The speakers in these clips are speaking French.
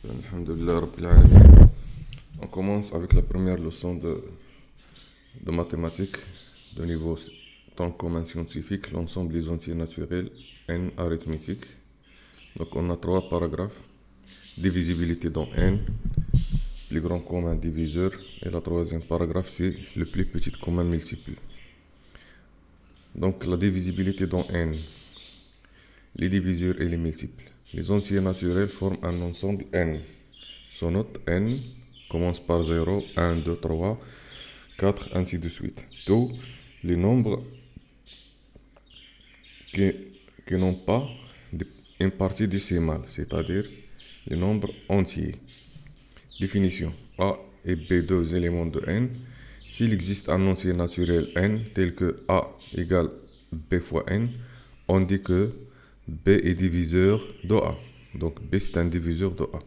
Alhamdulillah Rabbil Alamin. On commence avec la première leçon de mathématiques de niveau temps commun scientifique, l'ensemble des entiers naturels, n arithmétique. Donc on a trois paragraphes. Divisibilité dans n, plus grand commun diviseur, et la troisième paragraphe c'est le plus petit commun multiple. Donc la divisibilité dans n, les diviseurs et les multiples. Les entiers naturels forment un ensemble n. Son note n commence par 0, 1, 2, 3, 4, ainsi de suite. Tous les nombres qui n'ont pas une partie décimale, c'est-à-dire les nombres entiers. Définition. A et B, deux éléments de n. S'il existe un entier naturel n tel que A égale B fois n, on dit que B est diviseur de A. Donc B c'est un diviseur de A.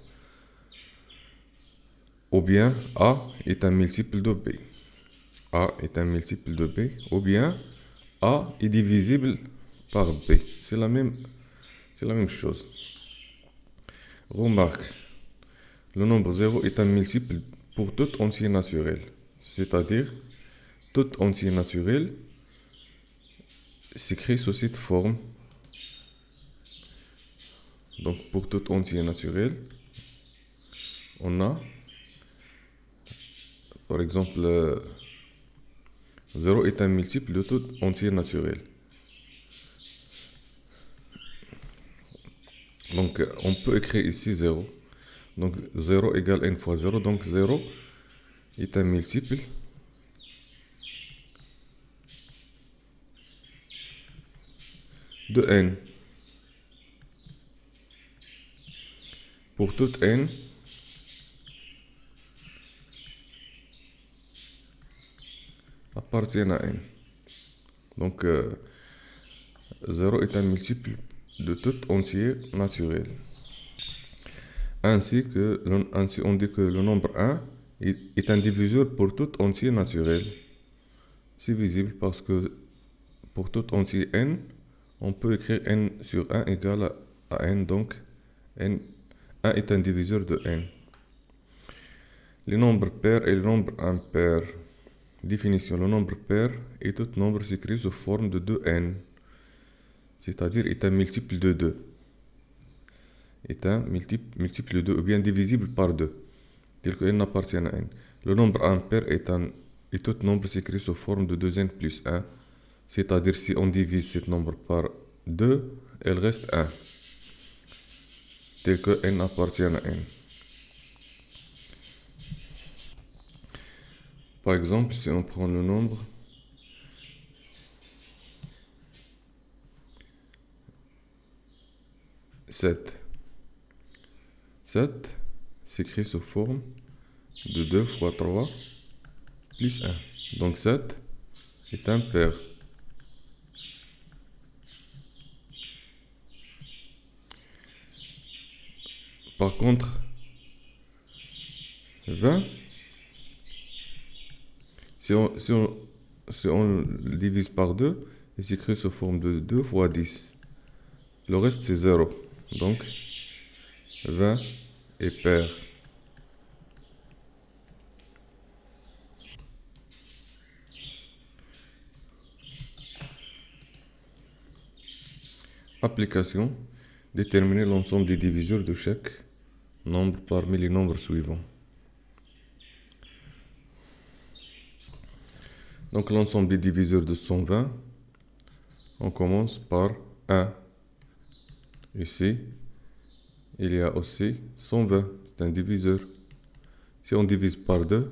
Ou bien A est un multiple de B. A est un multiple de B. Ou bien A est divisible par B. C'est la même chose. Remarque, le nombre 0 est un multiple pour tout entier naturel. C'est-à-dire, tout entier naturel s'écrit sous cette forme. Donc, pour tout entier naturel, on a, par exemple, 0 est un multiple de tout entier naturel. Donc, on peut écrire ici 0. Donc, 0 égale n fois 0. Donc, 0 est un multiple de n. Pour toute n appartient à n. Donc, 0 est un multiple de tout entier naturel. Ainsi, on dit que le nombre 1 est un diviseur pour tout entier naturel. C'est visible parce que pour tout entier n, on peut écrire n sur 1 égale à n. Donc, 1 est un diviseur de n. Les nombres pairs et les nombres impairs. Définition. Le nombre pair est tout nombre s'écrit sous forme de 2n. C'est-à-dire est un multiple de 2. Est un multiple de 2 ou bien divisible par 2, tel que n appartient à n. Le nombre impair est tout nombre s'écrit sous forme de 2n plus 1. C'est-à-dire si on divise ce nombre par 2, elle reste 1, tel que n appartient à n. Par exemple, si on prend le nombre 7. 7 s'écrit sous forme de 2 fois 3 plus 1. Donc 7 est impair. Par contre, 20, si on le divise par 2, il s'écrit sous forme de 2 fois 10. Le reste c'est 0. Donc 20 est pair. Application. Déterminer l'ensemble des diviseurs de chaque nombre parmi les nombres suivants. Donc l'ensemble des diviseurs de 120, on commence par 1. Ici, il y a aussi 120, c'est un diviseur. Si on divise par 2,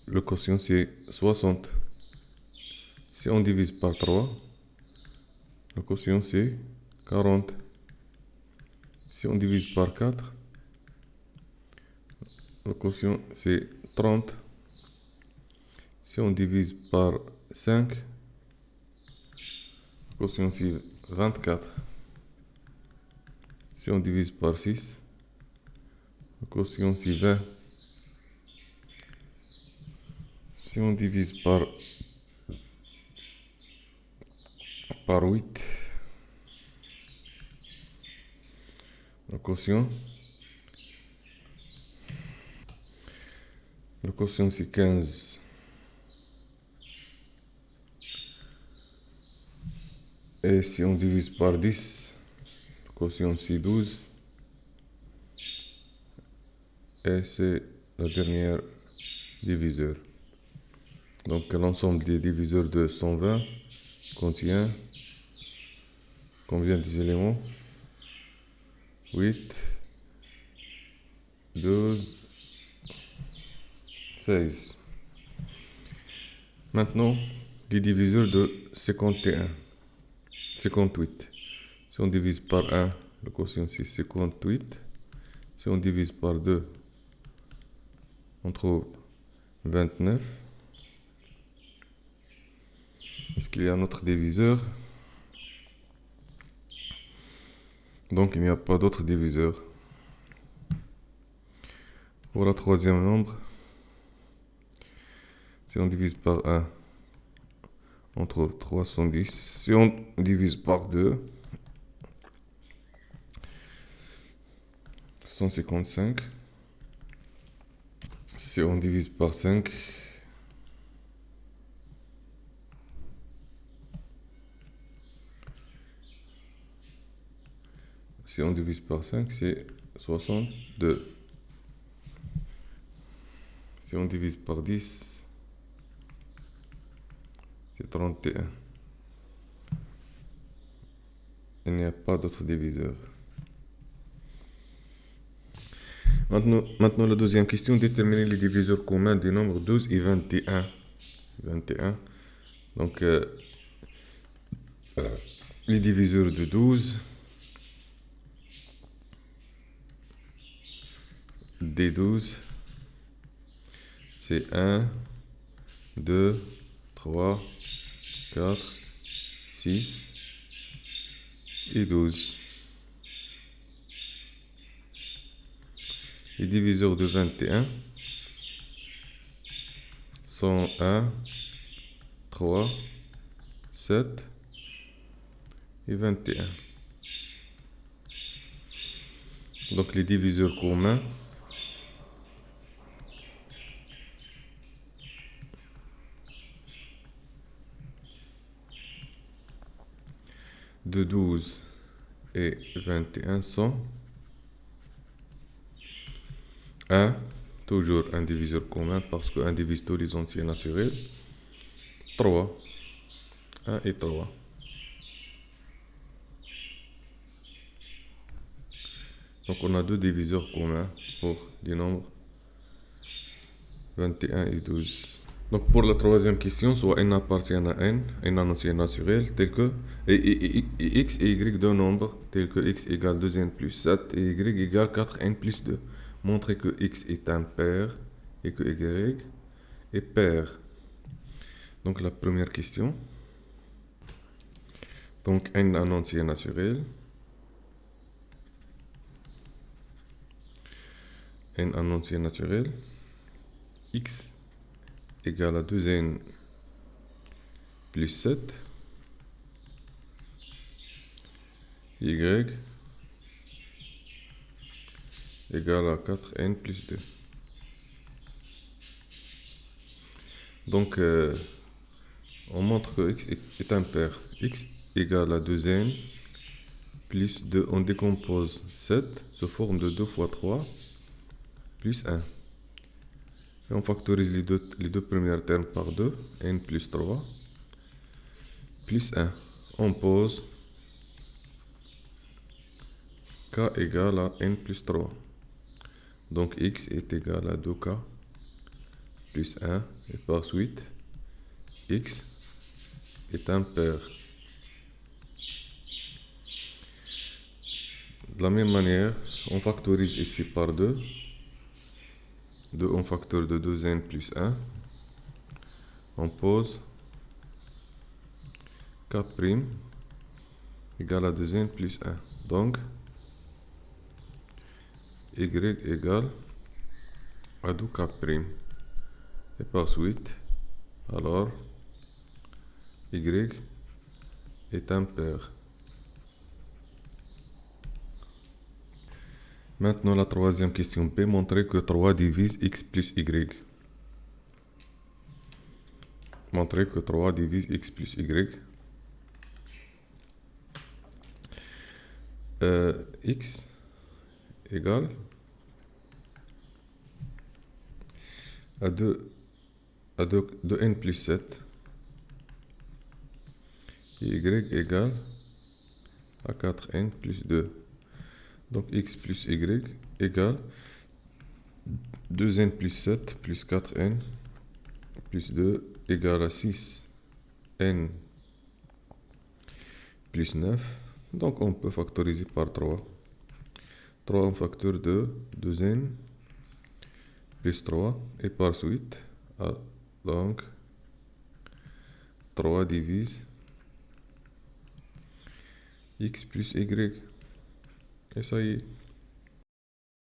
le quotient c'est 60. Si on divise par 3, le quotient c'est 40. Si on divise par 4, le quotient c'est 30. Si on divise par 5, le quotient c'est 24. Si on divise par 6, le quotient c'est 20. Si on divise par 8, Le quotient. Le quotient c'est 15. Et si on divise par 10, le quotient c'est 12. Et c'est la dernière diviseur. Donc l'ensemble des diviseurs de 120 contient combien d'éléments? 8, 12, 16. Maintenant, les diviseurs de 51, 58. Si on divise par 1, le quotient c'est 58. Si on divise par 2, on trouve 29. Est-ce qu'il y a un autre diviseur? Donc il n'y a pas d'autre diviseur. Pour la troisième nombre, si on divise par 1, on trouve 310. Si on divise par 2, 155. Si on divise par 5, si on divise par 5, c'est 62. Si on divise par 10, c'est 31. Il n'y a pas d'autre diviseur. Maintenant, la deuxième question, déterminer les diviseurs communs des nombres 12 et 21. 21. Donc, les diviseurs de 12, des 12, c'est 1, 2, 3, 4, 6 et 12. Les diviseurs de 21 sont 1, 3, 7 et 21. Donc les diviseurs communs de 12 et 21 sont 1, toujours un diviseur commun parce que 1 divise tous les entiers naturels. 3, 1 et 3. Donc on a deux diviseurs communs pour les nombres 21 et 12. Donc pour la troisième question, soit n appartient à n, un entier naturel tel que et x et y deux nombres tels que x égale 2n plus 7 et y égale 4n plus 2. Montrer que x est impair et que y est pair. Donc la première question. Donc n un entier naturel. N un entier naturel. X égale à 2n plus 7. Y égale à 4n plus 2. Donc, on montre que x est impair. X égale à 2n plus 2. On décompose 7 sous forme de 2 fois 3 plus 1. Et on factorise les deux premiers termes par 2. n plus 3 plus 1. On pose k égale à n plus 3. Donc x est égal à 2k plus 1. Et par suite, x est impair. De la même manière, on factorise ici par 2. 2 en facteur de 2n plus 1. On pose k' égale à 2n plus 1. Donc, y égale à 2k'. Et par suite, alors, y est impair. Maintenant, la troisième question B, montrer que 3 divise x plus y. Montrer que 3 divise x plus y. X égale à 2n plus 7. Et y égale à 4n plus 2. Donc x plus y égale 2n plus 7 plus 4n plus 2 égale à 6n plus 9. Donc on peut factoriser par 3. 3 en facteur de 2n plus 3 et par suite, donc 3 divise x plus y. Et ça y est.